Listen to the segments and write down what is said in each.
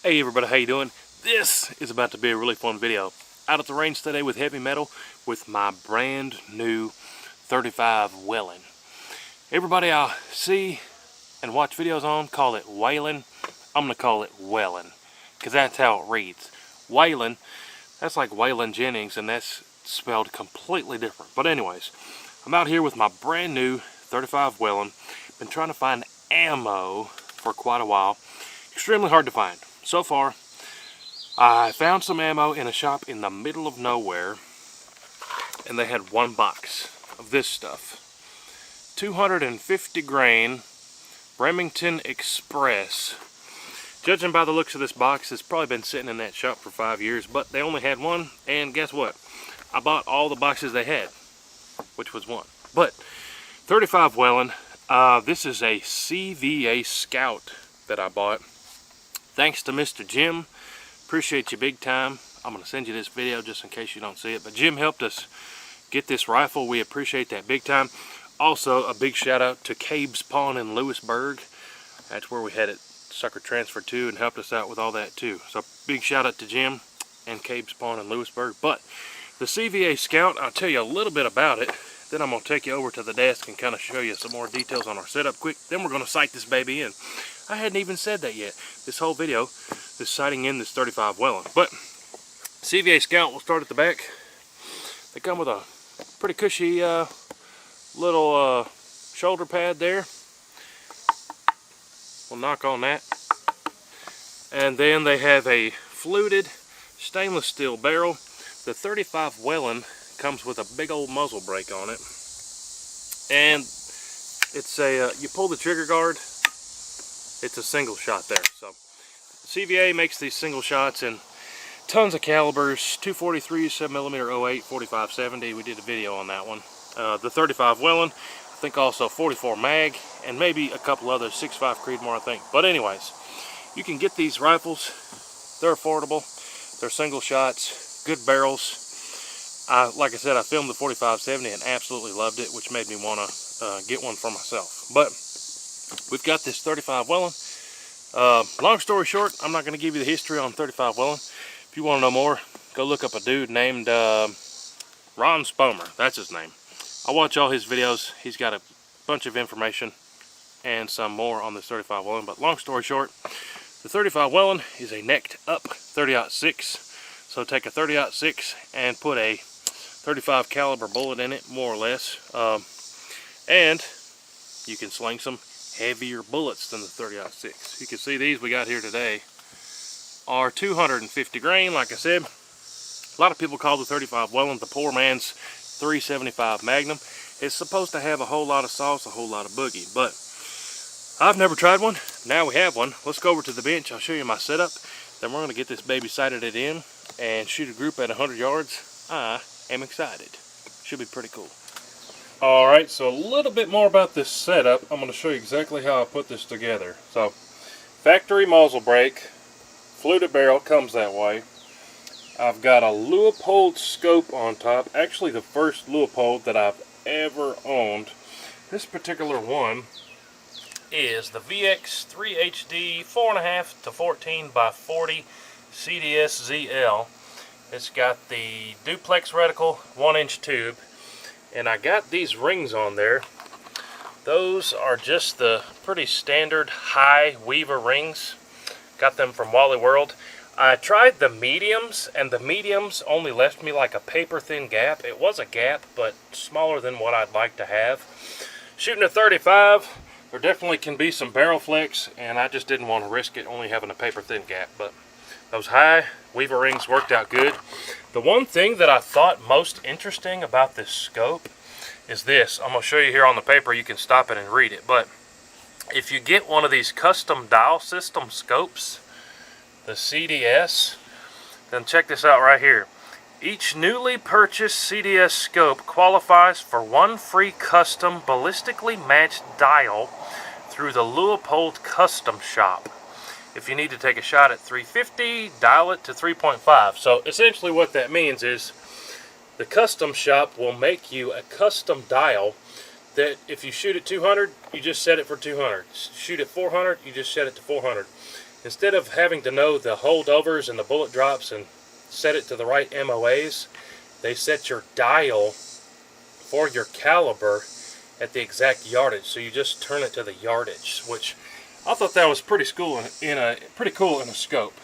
Hey everybody, how you doing? This is about to be a really fun video. Out at the range today with heavy metal with my brand new 35 Whelen. Everybody I see and watch videos on call it Whelen. I'm going to call it Whelen because that's how it reads. Whelen, that's like Waylon Jennings, and that's spelled completely different. But anyways, I'm out here with my brand new 35 Whelen. Been trying to find ammo for quite a while. Extremely hard to find. So far, I found some ammo in a shop in the middle of nowhere, and they had one box of this stuff. 250 grain Remington Express. Judging by the looks of this box, it's probably been sitting in that shop for 5 years, but they only had one, and guess what? I bought all the boxes they had, which was one. But 35 Whelen, this is a CVA Scout that I bought. Thanks to Mr. Jim. Appreciate you big time. I'm going to send you this video just in case you don't see it. But Jim helped us get this rifle. We appreciate that big time. Also, a big shout out to Cabe's Pawn in Lewisburg. That's where we had it sucker transferred to and helped us out with all that too. So big shout out to Jim and Cabe's Pawn in Lewisburg. But the CVA Scout, I'll tell you a little bit about it. Then I'm going to take you over to the desk and kind of show you some more details on our setup quick. Then we're going to sight this baby in. I hadn't even said that yet. This whole video is sighting in this 35 Whelen. But CVA Scout, we'll start at the back. They come with a pretty cushy little shoulder pad there. We'll knock on that. And then they have a fluted stainless steel barrel. The 35 Whelen comes with a big old muzzle brake on it. And it's a, you pull the trigger guard, it's a single shot there. So CVA makes these single shots in tons of calibers: 243, 7mm, 08, 45, 70. We did a video on that one. The 35 Whelen, I think also 44 mag, and maybe a couple others, 6.5 Creedmoor I think. But anyways, you can get these rifles. They're affordable. They're single shots, good barrels. Like I said, I filmed the 45-70 and absolutely loved it, which made me want to get one for myself. But we've got this 35 Whelen. Long story short, I'm not going to give you the history on 35 Whelen. If you want to know more, go look up a dude named Ron Spomer. That's his name. I watch all his videos. He's got a bunch of information and some more on this 35 Whelen. But long story short, the 35 Whelen is a necked up 30-06. So take a 30-06 and put a 35 caliber bullet in it, more or less. And you can sling some heavier bullets than the 30-06. You can see these we got here today are 250 grain, like I said. A lot of people call the 35 Whelen the poor man's 375 Magnum. It's supposed to have a whole lot of sauce, a whole lot of boogie, but I've never tried one. Now we have one. Let's go over to the bench. I'll show you my setup. Then we're going to get this baby sighted it in and shoot a group at 100 yards. I am excited. Should be pretty cool. Alright, so a little bit more about this setup. I'm going to show you exactly how I put this together. So, factory muzzle brake, fluted barrel, comes that way. I've got a Leupold scope on top. Actually, the first Leupold that I've ever owned. This particular one is the VX3HD 4.5 to 14 by 40 CDS ZL. It's got the duplex reticle 1-inch tube, and I got these rings on there. Those are just the pretty standard high Weaver rings. Got them from Wally World. I tried the mediums, and the mediums only left me like a paper thin gap. It was a gap, but smaller than what I'd like to have. Shooting a 35, there definitely can be some barrel flex, and I just didn't want to risk it only having a paper thin gap. But those high Weaver rings worked out good. The one thing that I thought most interesting about this scope is this. I'm going to show you here on the paper. You can stop it and read it. But if you get one of these custom dial system scopes, the CDS, then check this out right here. Each newly purchased CDS scope qualifies for one free custom ballistically matched dial through the Leupold Custom Shop. If you need to take a shot at 350, dial it to 3.5. So essentially what that means is the custom shop will make you a custom dial that if you shoot at 200, you just set it for 200. Shoot at 400, you just set it to 400. instead of having to know the holdovers and the bullet drops and set it to the right MOAs, they set your dial for your caliber at the exact yardage, so you just turn it to the yardage, which I thought that was pretty cool in a scope.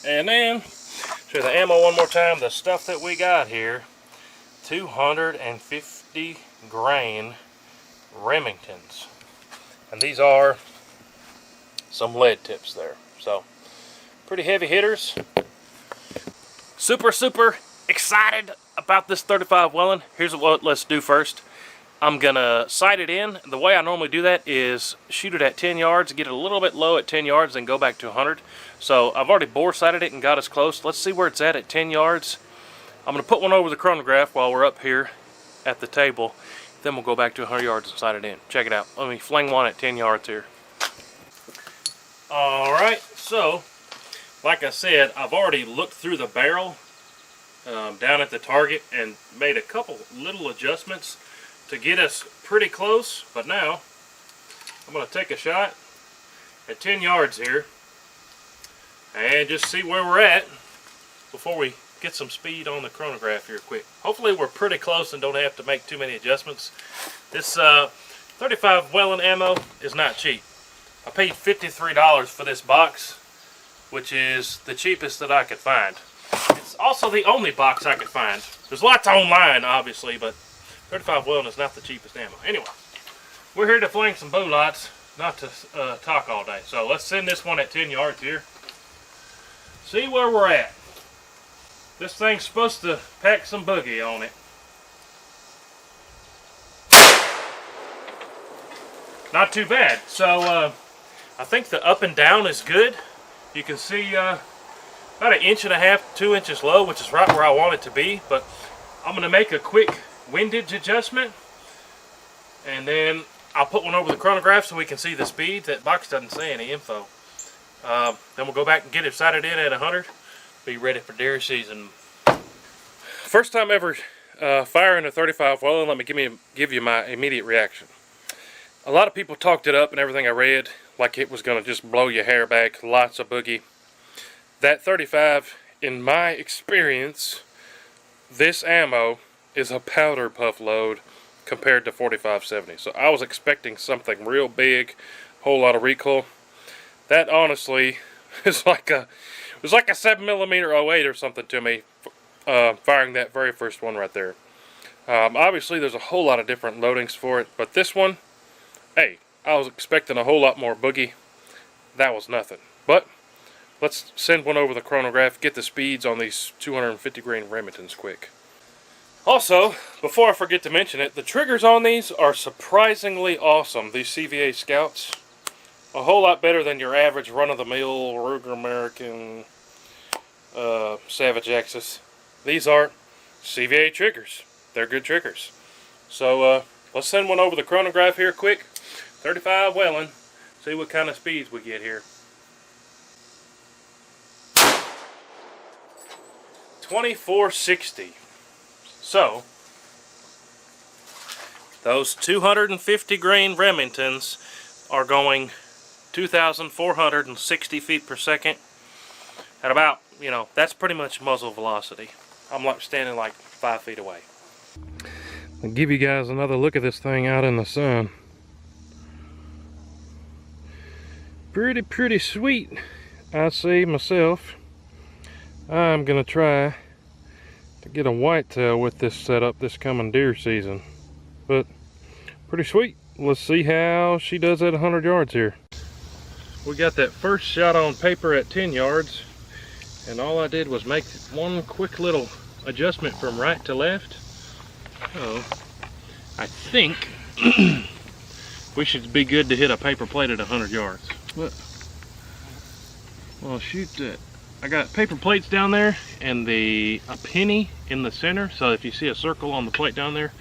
And then show the ammo one more time. The stuff that we got here, 250 grain Remingtons, and these are some lead tips there, so pretty heavy hitters. Super excited about this 35 Whelen. Here's what let's do first. I'm gonna sight it in. The way I normally do that is shoot it at 10 yards, get it a little bit low at 10 yards, then go back to 100. So I've already bore sighted it and got us close. Let's see where it's at 10 yards. I'm gonna put one over the chronograph while we're up here at the table. Then we'll go back to 100 yards and sight it in. Check it out. Let me fling one at 10 yards here. Alright, so like I said, I've already looked through the barrel down at the target and made a couple little adjustments to get us pretty close. But now I'm going to take a shot at 10 yards here and just see where we're at before we get some speed on the chronograph here quick. Hopefully we're pretty close and don't have to make too many adjustments. This 35 Whelen ammo is not cheap. I paid $53 for this box, which is the cheapest that I could find. It's also the only box I could find. There's lots online, obviously, but 35 Whelen is not the cheapest ammo. Anyway, we're here to fling some bullets, not to talk all day. So let's send this one at 10 yards here. See where we're at. This thing's supposed to pack some boogie on it. Not too bad. So I think the up and down is good. You can see about 1.5 inches, 2 inches low, which is right where I want it to be. But I'm going to make a quick windage adjustment, and then I'll put one over the chronograph so we can see the speed. That box doesn't say any info. Then we'll go back and get it sighted in at 100. Be ready for deer season. First time ever firing a 35 Whelen. Let me give you my immediate reaction. A lot of people talked it up and everything I read like it was going to just blow your hair back, lots of boogie. That 35, in my experience, this ammo is a powder puff load compared to 45-70. So I was expecting something real big, whole lot of recoil. That honestly is like a 7mm 08 or something to me, firing that very first one right there. Obviously there's a whole lot of different loadings for it, but this one, hey, I was expecting a whole lot more boogie. That was nothing. But let's send one over the chronograph, get the speeds on these 250 grain Remingtons quick. Also, before I forget to mention it, the triggers on these are surprisingly awesome. These CVA Scouts, a whole lot better than your average run-of-the-mill Ruger American Savage Axis. These are CVA triggers. They're good triggers. So let's send one over the chronograph here quick. 35 Whelen. See what kind of speeds we get here. 2460. So those 250 grain Remingtons are going 2,460 feet per second at about, that's pretty much muzzle velocity. I'm like standing like 5 feet away. I'll give you guys another look at this thing out in the sun. Pretty sweet, I say myself. I'm gonna try to get a whitetail with this setup this coming deer season, but pretty sweet. Let's see how she does at 100 yards here. We got that first shot on paper at 10 yards, and all I did was make one quick little adjustment from right to left. So I think we should be good to hit a paper plate at 100 yards. But well, shoot that. I got paper plates down there and a penny in the center. So if you see a circle on the plate down there,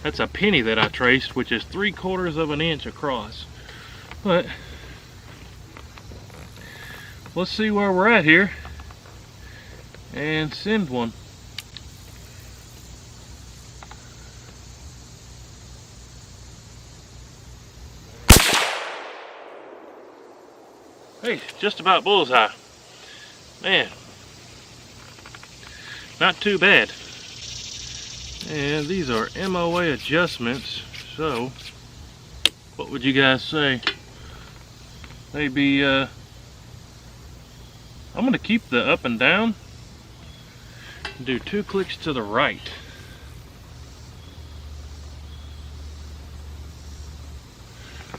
that's a penny that I traced, which is 3/4 of an inch across. But let's see where we're at here and send one. Hey, just about bullseye. Man, not too bad. And these are MOA adjustments, so what would you guys say? Maybe I'm gonna keep the up and down and do 2 clicks to the right.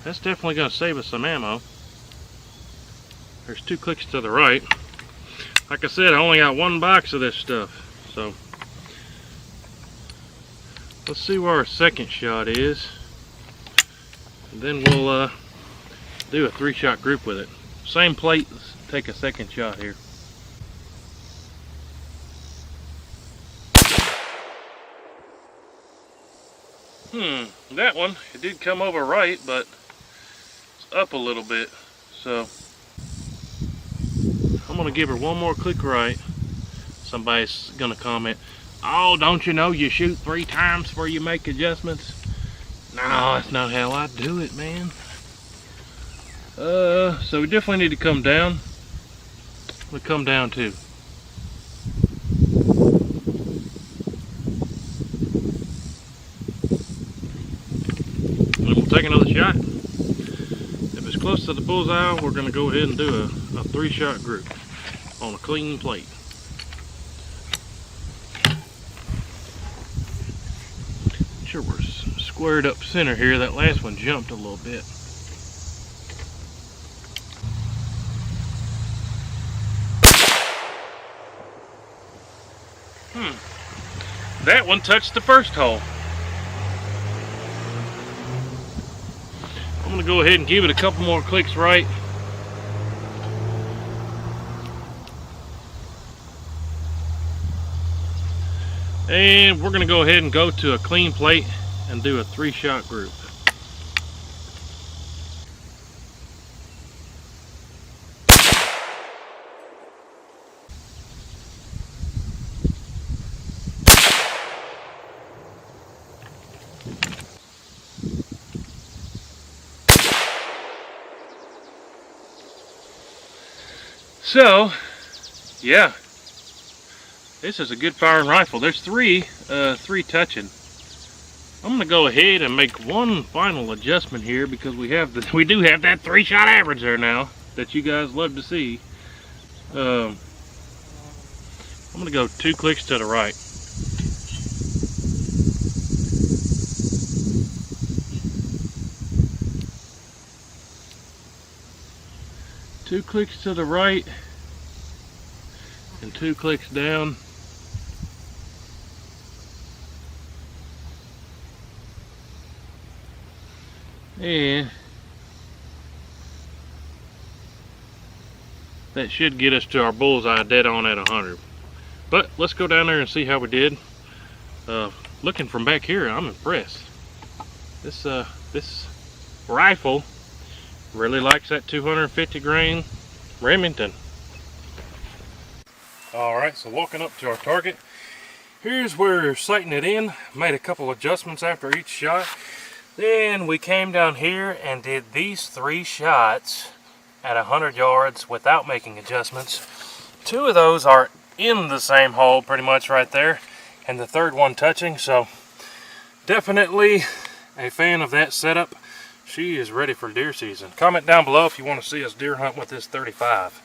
That's definitely gonna save us some ammo. There's 2 clicks to the right. Like I said, I only got 1 box of this stuff, so let's see where our second shot is, and then we'll do a 3-shot group with it. Same plate, let's take a second shot here. That one, it did come over right, but it's up a little bit, so I'm gonna give her 1 more click right. Somebody's gonna comment, oh, don't you know you shoot 3 times before you make adjustments? No, that's not how I do it, man. So we definitely need to come down. We come down too. And we'll take another shot. If it's close to the bullseye, we're gonna go ahead and do a 3-shot group on a clean plate. Sure, we're squared up center here. That last one jumped a little bit. That one touched the first hole. I'm gonna go ahead and give it a couple more clicks right. And we're gonna go ahead and go to a clean plate and do a 3-shot group. So, yeah, this is a good firing rifle. There's 3 touching. I'm gonna go ahead and make 1 final adjustment here because we do have that 3-shot average there now that you guys love to see. I'm gonna go 2 clicks to the right. Two clicks to the right and 2 clicks down. And that should get us to our bullseye dead on at 100. But let's go down there and see how we did. Looking from back here, I'm impressed. This rifle really likes that 250 grain Remington. Alright, so walking up to our target, here's where we're sighting it in. Made a couple adjustments after each shot. Then we came down here and did these 3 shots at 100 yards without making adjustments. 2 of those are in the same hole pretty much right there, and the 3rd one touching, so definitely a fan of that setup. She is ready for deer season. Comment down below if you want to see us deer hunt with this 35.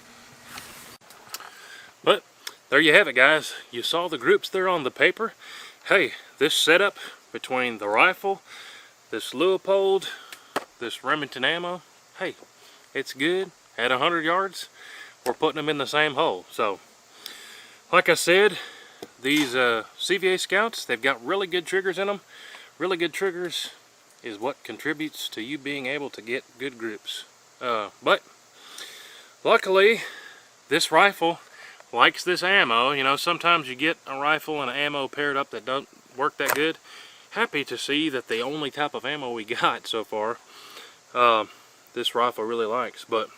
But there you have it, guys. You saw the groups there on the paper. Hey, this setup between the rifle, this Leupold, this Remington ammo, hey, it's good. At 100 yards, we're putting them in the same hole. So, like I said, these CVA Scouts, they've got really good triggers in them. Really good triggers is what contributes to you being able to get good groups. But luckily, this rifle likes this ammo. You know, sometimes you get a rifle and an ammo paired up that don't work that good. Happy to see that the only type of ammo we got so far, this rifle really likes. But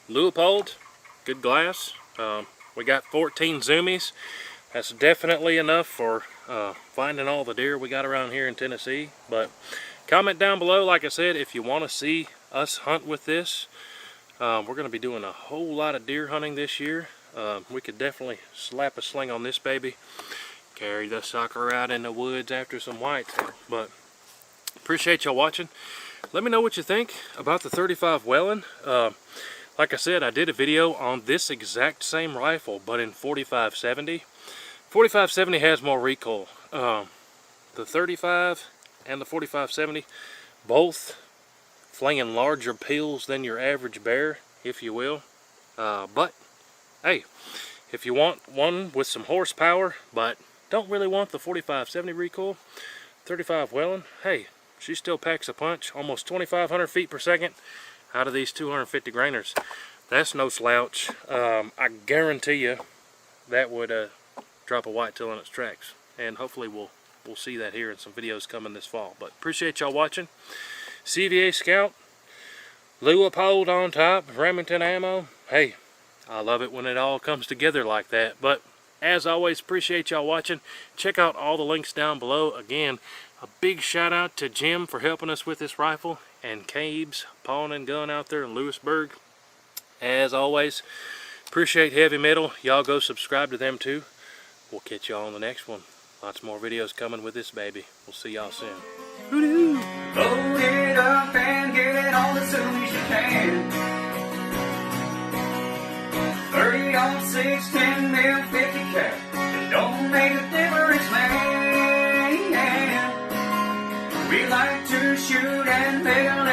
Leupold, good glass. We got 14 zoomies. That's definitely enough for finding all the deer we got around here in Tennessee. But comment down below, like I said, if you want to see us hunt with this. We're going to be doing a whole lot of deer hunting this year. We could definitely slap a sling on this baby, carry the sucker out in the woods after some whitetail. But appreciate y'all watching. Let me know what you think about the 35 Whelen. Like I said, I did a video on this exact same rifle, but in 4570. 4570 has more recoil. The 35 and the 4570, both flinging larger pills than your average bear, if you will. But hey, if you want one with some horsepower, but don't really want the 4570 recoil, 35 Whelen, hey, she still packs a punch, almost 2,500 feet per second out of these 250 grainers. That's no slouch. I guarantee you that would drop a whitetail in its tracks, and hopefully we'll see that here in some videos coming this fall. But appreciate y'all watching. CVA Scout, Leupold on top, Remington ammo. Hey, I love it when it all comes together like that. But as always, appreciate y'all watching. Check out all the links down below. Again, a big shout out to Jim for helping us with this rifle, and Cabe's Pawn and Gun out there in Lewisburg. As always, appreciate Heavy Metal. Y'all go subscribe to them too. We'll catch y'all on the next one. Lots more videos coming with this baby. We'll see y'all soon. Load it up and get it on as soon as you can. 30-06, 10 mil, 50 cal. It don't make a difference, man. We like to shoot and pick a